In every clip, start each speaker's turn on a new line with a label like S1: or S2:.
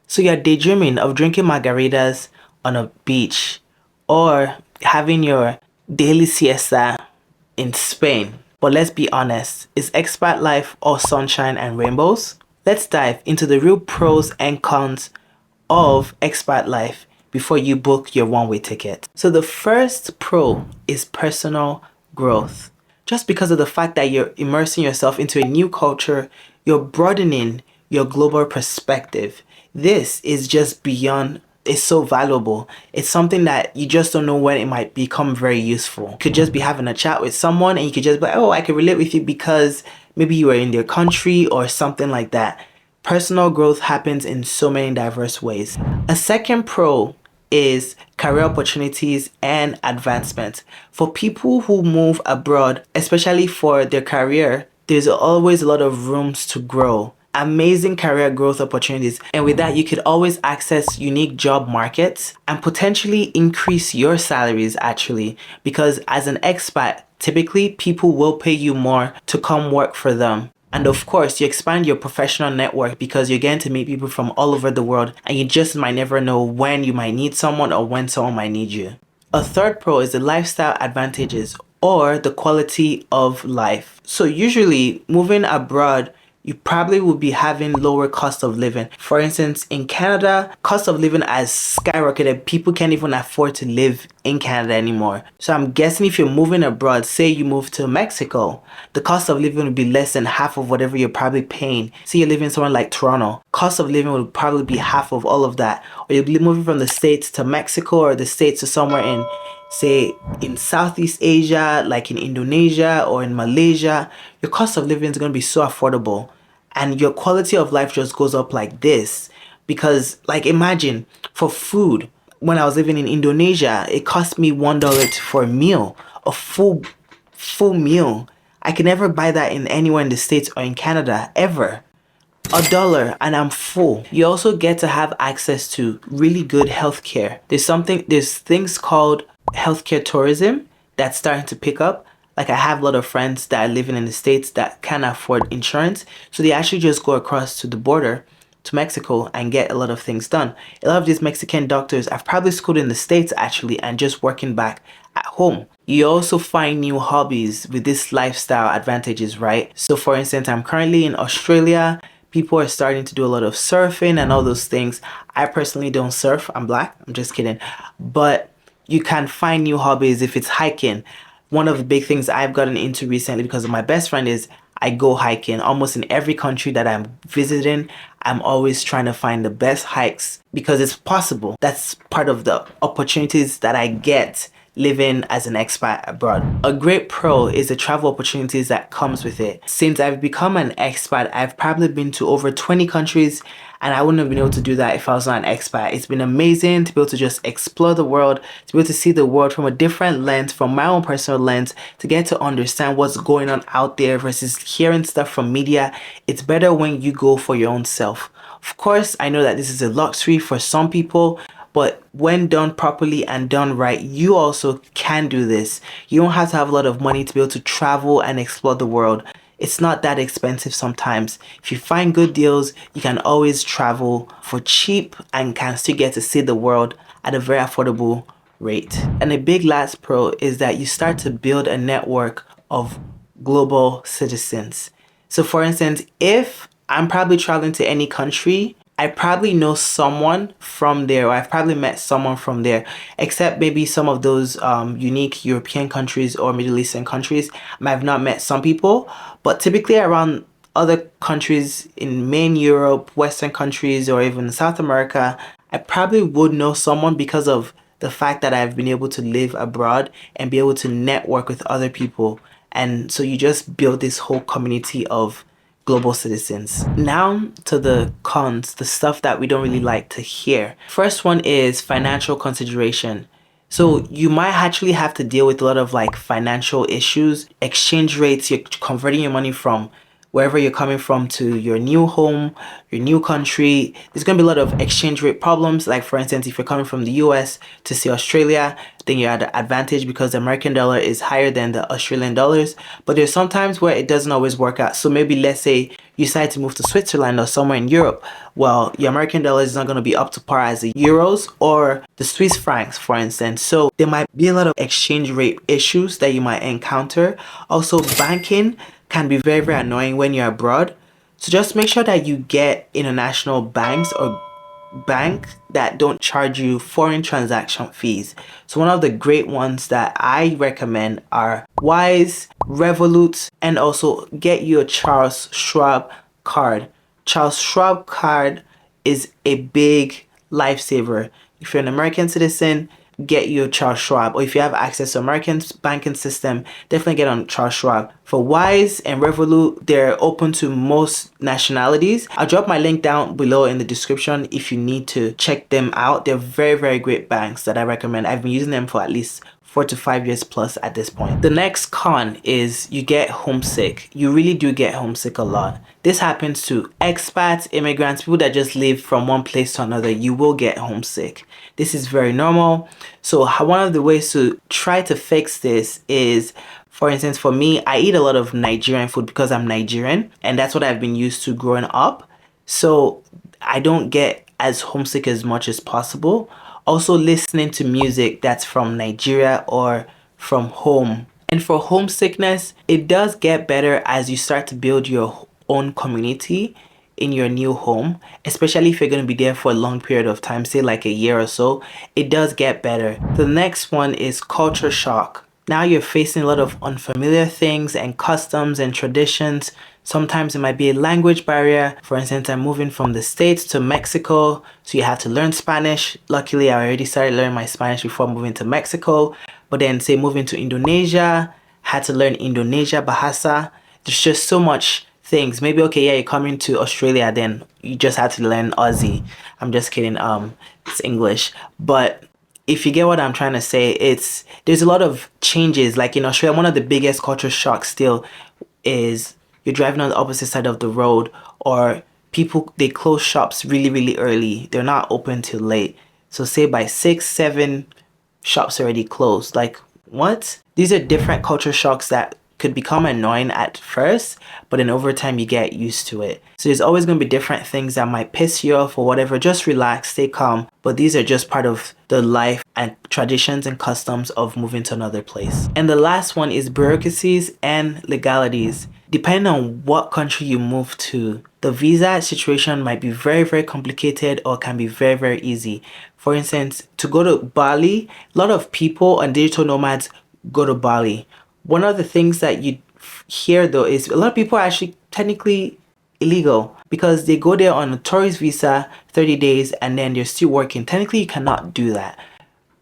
S1: So you're daydreaming of drinking margaritas on a beach or having your daily siesta in Spain. But let's be honest, is expat life all sunshine and rainbows? Let's dive into the real pros and cons of expat life before you book your one-way ticket. So the first pro is personal growth. Just because of the fact that you're immersing yourself into a new culture, you're broadening your global perspective. This is just beyond, it's so valuable. It's something that you just don't know when it might become very useful. You could just be having a chat with someone and you could just be like, oh, I can relate with you because maybe you were in their country or something like that. Personal growth happens in so many diverse ways. A second pro is career opportunities and advancement. For people who move abroad, especially for their career, there's always a lot of rooms to grow. Amazing career growth opportunities, and with that you could always access unique job markets and potentially increase your salaries actually, because as an expat typically people will pay you more to come work for them. And of course, you expand your professional network because you're getting to meet people from all over the world and you just might never know when you might need someone or when someone might need you. A third pro is the lifestyle advantages or the quality of life. So usually moving abroad, you probably will be having lower cost of living. For instance, in Canada, cost of living has skyrocketed. People can't even afford to live in Canada anymore. So I'm guessing if you're moving abroad, say you move to Mexico, the cost of living would be less than half of whatever you're probably paying. Say you're living somewhere like Toronto, cost of living would probably be half of all of that. Or you're moving from the States to Mexico or the States to somewhere in, say, in Southeast Asia, like in Indonesia or in Malaysia, your cost of living is going to be so affordable. And your quality of life just goes up like this. Because, like, imagine for food, when I was living in Indonesia, it cost me $1 for a meal, a full meal. I can never buy that in anywhere in the States or in Canada, ever. $1 and I'm full. You also get to have access to really good healthcare. There's things called healthcare tourism that's starting to pick up. Like I have a lot of friends that are living in the States that can't afford insurance. So they actually just go across to the border to Mexico and get a lot of things done. A lot of these Mexican doctors I've probably schooled in the States actually and just working back at home. You also find new hobbies with this lifestyle advantages, right? So for instance, I'm currently in Australia. People are starting to do a lot of surfing and all those things. I personally don't surf. I'm black. I'm just kidding. But you can find new hobbies if it's hiking. One of the big things I've gotten into recently because of my best friend is I go hiking. Almost in every country that I'm visiting, I'm always trying to find the best hikes because it's possible. That's part of the opportunities that I get living as an expat abroad. A great pro is the travel opportunities that comes with it. Since I've become an expat, I've probably been to over 20 countries and I wouldn't have been able to do that if I was not an expat. It's been amazing to be able to just explore the world, to be able to see the world from a different lens, from my own personal lens, to get to understand what's going on out there versus hearing stuff from media. It's better when you go for your own self. Of course, I know that this is a luxury for some people, but when done properly and done right, you also can do this. You don't have to have a lot of money to be able to travel and explore the world. It's not that expensive sometimes. If you find good deals, you can always travel for cheap and can still get to see the world at a very affordable rate. And a big last pro is that you start to build a network of global citizens. So for instance, if I'm probably traveling to any country, I probably know someone from there, or I've probably met someone from there, except maybe some of those unique European countries or Middle Eastern countries. I might have not met some people, but typically around other countries in main Europe, Western countries, or even South America, I probably would know someone because of the fact that I've been able to live abroad and be able to network with other people. And so you just build this whole community of global citizens. Now to the cons, the stuff that we don't really like to hear. First one is financial consideration. So you might actually have to deal with a lot of like financial issues, exchange rates, you're converting your money from wherever you're coming from to your new home, your new country, there's going to be a lot of exchange rate problems. Like for instance, if you're coming from the US to see Australia, then you're at an advantage because the American dollar is higher than the Australian dollars. But there's sometimes where it doesn't always work out. So maybe let's say you decide to move to Switzerland or somewhere in Europe. Well, your American dollar is not going to be up to par as the euros or the Swiss francs, for instance. So there might be a lot of exchange rate issues that you might encounter. Also, banking can be very, very annoying when you're abroad. So just make sure that you get international banks or bank that don't charge you foreign transaction fees. So one of the great ones that I recommend are Wise, Revolut, and also get you a Charles Schwab card. Charles Schwab card is a big lifesaver. If you're an American citizen, get you Charles Schwab, or if you have access to American banking system, definitely get on Charles Schwab. For Wise and Revolut, they're open to most nationalities. I'll drop my link down below in the description if you need to check them out. They're very, very great banks that I recommend. I've been using them for at least 4 to 5 years plus at this point. The next con is you get homesick. You really do get homesick a lot. This happens to expats, immigrants, people that just live from one place to another. You will get homesick. This is very normal. So one of the ways to try to fix this is, for instance, for me, I eat a lot of Nigerian food because I'm Nigerian, and that's what I've been used to growing up. So I don't get as homesick as much as possible. Also listening to music that's from Nigeria or from home. And for homesickness, it does get better as you start to build your own community in your new home, especially if you're going to be there for a long period of time, say like a year or so. It does get better. The next one is culture shock. Now you're facing a lot of unfamiliar things and customs and traditions. Sometimes it might be a language barrier. For instance, I'm moving from the States to Mexico, so you have to learn Spanish. Luckily, I already started learning my Spanish before moving to Mexico. But then say moving to Indonesia, had to learn Indonesia Bahasa. There's just so much things. Maybe, okay, yeah, you're coming to Australia, then you just had to learn Aussie. I'm just kidding. It's English. But if you get what I'm trying to say, there's a lot of changes. Like in Australia, one of the biggest culture shocks still is you're driving on the opposite side of the road, or people, they close shops really, really early. They're not open till late. So say by 6, 7, shops already closed. Like, what? These are different culture shocks that could become annoying at first, but then over time you get used to it. So there's always going to be different things that might piss you off or whatever. Just relax, stay calm. But these are just part of the life and traditions and customs of moving to another place. And the last one is bureaucracies and legalities. Depending on what country you move to, the visa situation might be very, very complicated or can be very, very easy. For instance, to go to Bali, a lot of people and digital nomads go to Bali. One of the things that you hear though is a lot of people are actually technically illegal because they go there on a tourist visa, 30 days, and then they're still working. Technically, you cannot do that.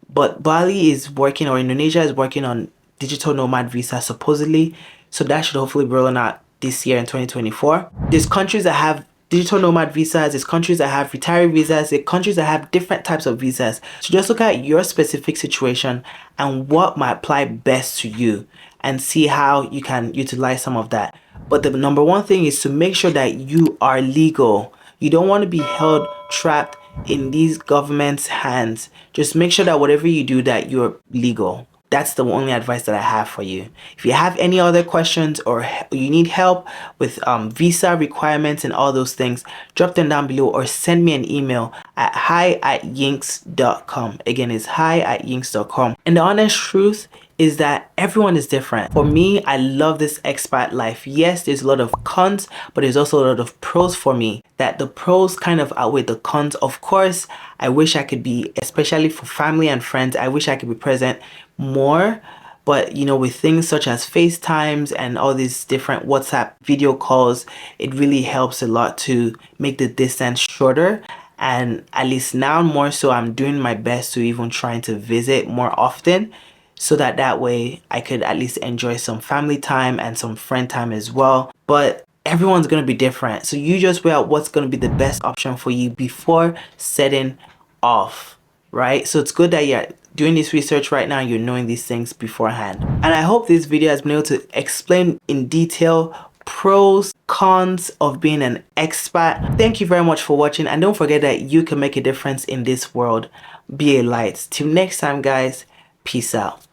S1: But Bali is working, or Indonesia is working on digital nomad visa supposedly. So that should hopefully be rolling out this year in 2024. There's countries that have digital nomad visas, there's countries that have retiree visas, there's countries that have different types of visas. So just look at your specific situation and what might apply best to you and see how you can utilize some of that. But the number one thing is to make sure that you are legal. You don't want to be held trapped in these governments' hands. Just make sure that whatever you do, that you're legal. That's the only advice that I have for you. If you have any other questions or you need help with visa requirements and all those things, drop them down below or send me an email at hi@YiNkZZ.com. Again, it's hi@YiNkZZ.com. And the honest truth is that everyone is different. For me, I love this expat life. Yes, there's a lot of cons, but there's also a lot of pros for me, that the pros kind of outweigh the cons. Of course, I wish I could be, especially for family and friends, I wish I could be present more. But, you know, with things such as FaceTimes and all these different WhatsApp video calls, it really helps a lot to make the distance shorter. And at least now more so, I'm doing my best to even trying to visit more often, so that way I could at least enjoy some family time and some friend time as well. But everyone's going to be different. So you just weigh out what's going to be the best option for you before setting off, right? So it's good that you're doing this research right now, you're knowing these things beforehand. And I hope this video has been able to explain in detail pros, cons of being an expat. Thank you very much for watching, and don't forget that you can make a difference in this world. Be a light. Till next time, guys. Peace out.